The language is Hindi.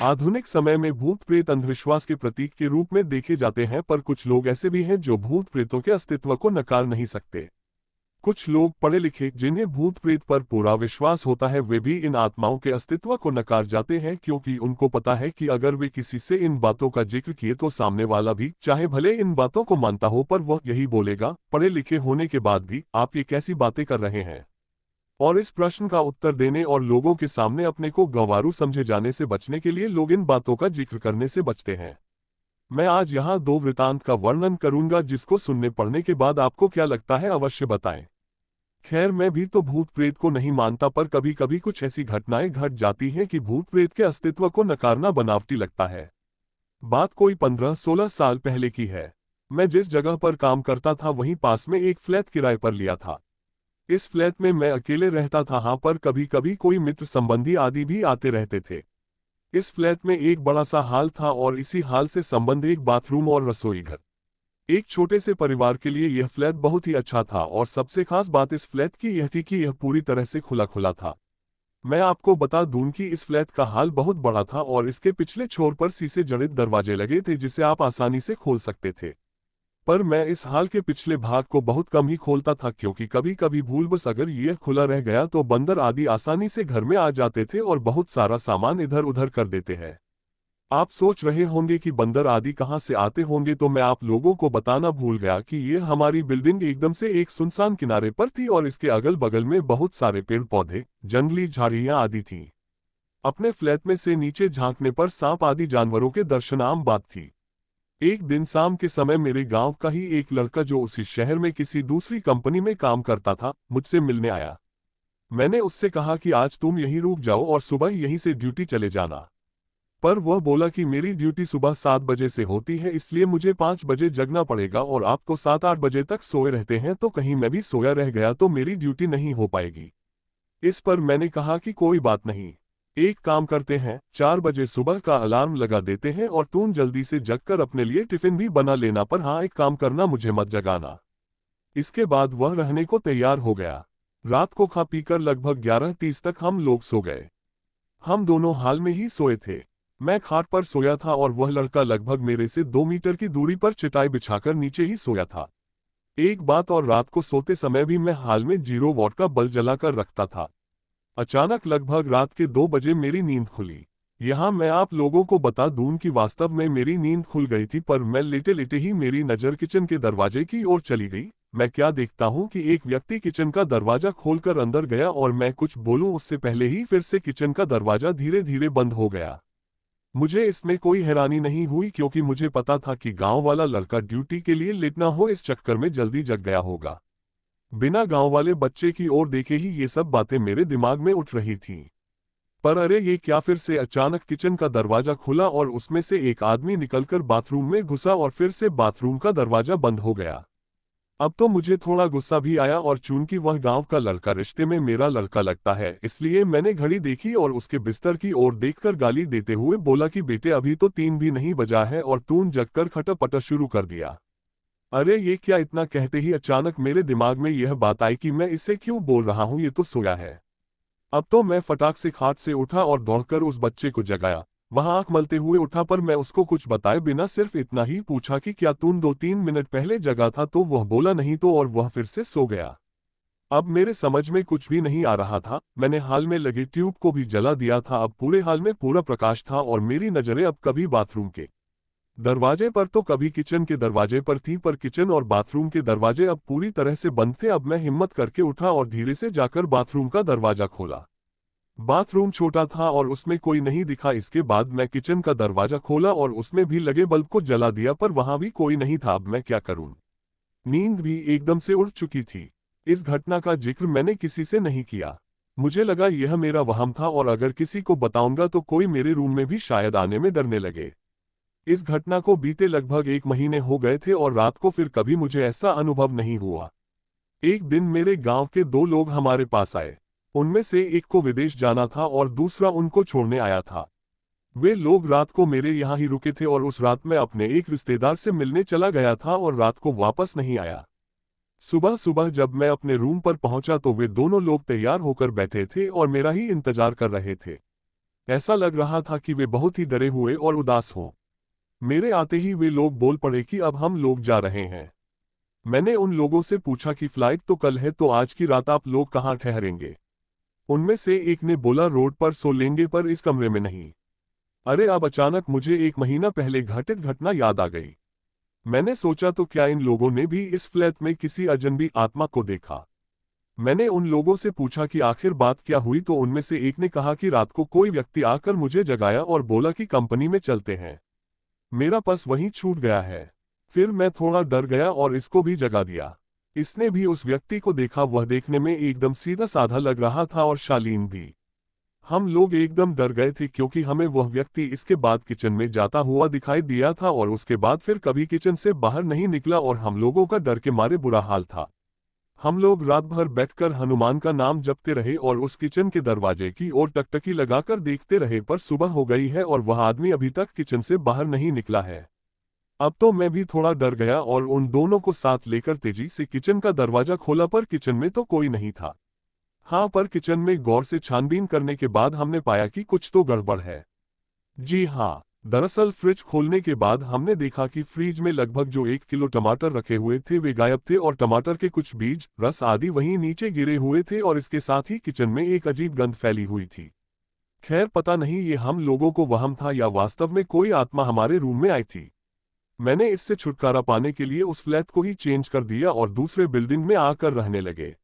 आधुनिक समय में भूत प्रेत अंधविश्वास के प्रतीक के रूप में देखे जाते हैं, पर कुछ लोग ऐसे भी हैं जो भूत प्रेतों के अस्तित्व को नकार नहीं सकते। कुछ लोग पढ़े लिखे जिन्हें भूत प्रेत पर पूरा विश्वास होता है, वे भी इन आत्माओं के अस्तित्व को नकार जाते हैं, क्योंकि उनको पता है कि अगर वे किसी से इन बातों का जिक्र किए तो सामने वाला भी, चाहे भले इन बातों को मानता हो, पर वह यही बोलेगा, पढ़े लिखे होने के बाद भी आप ये कैसी बातें कर रहे हैं। और इस प्रश्न का उत्तर देने और लोगों के सामने अपने को गंवारू समझे जाने से बचने के लिए लोग इन बातों का जिक्र करने से बचते हैं। मैं आज यहाँ दो वृतांत का वर्णन करूंगा, जिसको सुनने पढ़ने के बाद आपको क्या लगता है अवश्य बताएं। खैर, मैं भी तो भूत प्रेत को नहीं मानता, पर कभी कभी कुछ ऐसी घटनाएं घट जाती हैं कि भूत प्रेत के अस्तित्व को नकारना बनावटी लगता है। बात कोई 15-16 साल पहले की है। मैं जिस जगह पर काम करता था वहीं पास में एक फ्लैट किराए पर लिया था। इस फ्लैट में मैं अकेले रहता था, हाँ, पर कभी कभी कोई मित्र संबंधी आदि भी आते रहते थे। इस फ्लैट में एक बड़ा सा हॉल था और इसी हॉल से संबंध एक बाथरूम और रसोई घर। एक छोटे से परिवार के लिए यह फ्लैट बहुत ही अच्छा था, और सबसे खास बात इस फ्लैट की यह थी कि यह पूरी तरह से खुला खुला था। मैं आपको बता दूं कि इस फ्लैट का हॉल बहुत बड़ा था और इसके पिछले छोर पर शीशे जड़ित दरवाजे लगे थे जिसे आप आसानी से खोल सकते थे। पर मैं इस हॉल के पिछले भाग को बहुत कम ही खोलता था, क्योंकि कभी कभी भूलवश अगर यह खुला रह गया तो बंदर आदि आसानी से घर में आ जाते थे और बहुत सारा सामान इधर उधर कर देते हैं। आप सोच रहे होंगे कि बंदर आदि कहां से आते होंगे, तो मैं आप लोगों को बताना भूल गया कि यह हमारी बिल्डिंग एकदम से एक सुनसान किनारे पर थी और इसके अगल बगल में बहुत सारे पेड़ पौधे, जंगली झाड़ियां आदि थीं। अपने फ्लैट में से नीचे झांकने पर सांप आदि जानवरों के दर्शन आम बात थी। एक दिन शाम के समय मेरे गांव का ही एक लड़का, जो उसी शहर में किसी दूसरी कंपनी में काम करता था, मुझसे मिलने आया। मैंने उससे कहा कि आज तुम यहीं रुक जाओ और सुबह यहीं से ड्यूटी चले जाना। पर वह बोला कि मेरी ड्यूटी सुबह 7 बजे से होती है, इसलिए मुझे 5 बजे जगना पड़ेगा और आप तो 7-8 बजे तक सोए रहते हैं, तो कहीं मैं भी सोया रह गया तो मेरी ड्यूटी नहीं हो पाएगी। इस पर मैंने कहा कि कोई बात नहीं, एक काम करते हैं, 4 बजे सुबह का अलार्म लगा देते हैं और तुम जल्दी से जगकर अपने लिए टिफिन भी बना लेना, पर हाँ, एक काम करना, मुझे मत जगाना। इसके बाद वह रहने को तैयार हो गया। रात को खा पीकर लगभग 11:30 तक हम लोग सो गए। हम दोनों हाल में ही सोए थे। मैं खाट पर सोया था और वह लड़का लगभग मेरे से 2 मीटर की दूरी पर चटाई बिछाकर नीचे ही सोया था। एक बात और, रात को सोते समय भी मैं हाल में 0 वॉट का बल्ब जलाकर रखता था। अचानक लगभग रात के 2 बजे मेरी नींद खुली। यहाँ मैं आप लोगों को बता दूं कि वास्तव में मेरी नींद खुल गई थी, पर मैं लेटे लेटे ही मेरी नज़र किचन के दरवाजे की ओर चली गई। मैं क्या देखता हूँ कि एक व्यक्ति किचन का दरवाजा खोलकर अंदर गया और मैं कुछ बोलूं उससे पहले ही फिर से किचन का दरवाजा धीरे धीरे बंद हो गया। मुझे इसमें कोई हैरानी नहीं हुई, क्योंकि मुझे पता था कि गांव वाला लड़का ड्यूटी के लिए लेट ना हो इस चक्कर में जल्दी जग गया होगा। बिना गांव वाले बच्चे की ओर देखे ही ये सब बातें मेरे दिमाग में उठ रही थीं। पर अरे ये क्या, फिर से अचानक किचन का दरवाजा खुला और उसमें से एक आदमी निकलकर बाथरूम में घुसा और फिर से बाथरूम का दरवाजा बंद हो गया। अब तो मुझे थोड़ा गुस्सा भी आया, और चूंकि वह गांव का लड़का रिश्ते में मेरा लड़का लगता है, इसलिए मैंने घड़ी देखी और उसके बिस्तर की ओर देखकर गाली देते हुए बोला कि बेटे, अभी तो 3 भी नहीं बजा है और तूने जगकर खटपट शुरू कर दिया। अरे ये क्या, इतना कहते ही अचानक मेरे दिमाग में यह बात आई कि मैं इससे क्यों बोल रहा हूं, ये तो सोया है। अब तो मैं फटाक से खाट से उठा और दौड़कर उस बच्चे को जगाया। वह आंख मलते हुए उठा, पर मैं उसको कुछ बताए बिना सिर्फ इतना ही पूछा कि क्या तूने 2-3 मिनट पहले जगा था, तो वह बोला नहीं तो, और वह फिर से सो गया। अब मेरे समझ में कुछ भी नहीं आ रहा था। मैंने हाल में लगे ट्यूब को भी जला दिया था। अब पूरे हाल में पूरा प्रकाश था और मेरी नजरें अब कभी बाथरूम के दरवाजे पर तो कभी किचन के दरवाजे पर थी, पर किचन और बाथरूम के दरवाजे अब पूरी तरह से बंद थे। अब मैं हिम्मत करके उठा और धीरे से जाकर बाथरूम का दरवाजा खोला। बाथरूम छोटा था और उसमें कोई नहीं दिखा। इसके बाद मैं किचन का दरवाजा खोला और उसमें भी लगे बल्ब को जला दिया, पर वहां भी कोई नहीं था। अब मैं क्या करूं? नींद भी एकदम से उड़ चुकी थी। इस घटना का जिक्र मैंने किसी से नहीं किया। मुझे लगा यह मेरा वहम था, और अगर किसी को बताऊंगा तो कोई मेरे रूम में भी शायद आने में डरने लगे। इस घटना को बीते लगभग 1 महीने हो गए थे और रात को फिर कभी मुझे ऐसा अनुभव नहीं हुआ। एक दिन मेरे गांव के 2 लोग हमारे पास आए। उनमें से एक को विदेश जाना था और दूसरा उनको छोड़ने आया था। वे लोग रात को मेरे यहाँ ही रुके थे और उस रात मैं अपने एक रिश्तेदार से मिलने चला गया था और रात को वापस नहीं आया। सुबह सुबह जब मैं अपने रूम पर पहुंचा तो वे दोनों लोग तैयार होकर बैठे थे और मेरा ही इंतजार कर रहे थे। ऐसा लग रहा था कि वे बहुत ही डरे हुए और उदास हों। मेरे आते ही वे लोग बोल पड़े कि अब हम लोग जा रहे हैं। मैंने उन लोगों से पूछा कि फ्लाइट तो कल है, तो आज की रात आप लोग कहाँ ठहरेंगे? उनमें से एक ने बोला रोड पर सो लेंगे, पर इस कमरे में नहीं। अरे अब अचानक मुझे 1 महीना पहले घटित घटना याद आ गई। मैंने सोचा तो क्या इन लोगों ने भी इस फ्लैट में किसी अजनबी आत्मा को देखा? मैंने उन लोगों से पूछा कि आखिर बात क्या हुई, तो उनमें से एक ने कहा कि रात को कोई व्यक्ति आकर मुझे जगाया और बोला कि कंपनी में चलते हैं। मेरा पर्स वहीं छूट गया है। फिर मैं थोड़ा डर गया और इसको भी जगा दिया। इसने भी उस व्यक्ति को देखा, वह देखने में एकदम सीधा साधा लग रहा था और शालीन भी। हम लोग एकदम डर गए थे क्योंकि हमें वह व्यक्ति इसके बाद किचन में जाता हुआ दिखाई दिया था और उसके बाद फिर कभी किचन से बाहर नहीं निकला और हम लोगों का डर के मारे बुरा हाल था। हम लोग रात भर बैठकर हनुमान का नाम जपते रहे और उस किचन के दरवाजे की ओर टकटकी लगाकर देखते रहे, पर सुबह हो गई है और वह आदमी अभी तक किचन से बाहर नहीं निकला है। अब तो मैं भी थोड़ा डर गया और उन दोनों को साथ लेकर तेजी से किचन का दरवाजा खोला, पर किचन में तो कोई नहीं था। हाँ, पर किचन में गौर से छानबीन करने के बाद हमने पाया कि कुछ तो गड़बड़ है। जी हाँ, दरअसल फ्रिज खोलने के बाद हमने देखा कि फ्रिज में लगभग जो 1 किलो टमाटर रखे हुए थे वे गायब थे और टमाटर के कुछ बीज, रस आदि वहीं नीचे गिरे हुए थे और इसके साथ ही किचन में एक अजीब गंध फैली हुई थी। खैर पता नहीं ये हम लोगों को वहम था या वास्तव में कोई आत्मा हमारे रूम में आई थी। मैंने इससे छुटकारा पाने के लिए उस फ्लैट को ही चेंज कर दिया और दूसरे बिल्डिंग में आकर रहने लगे।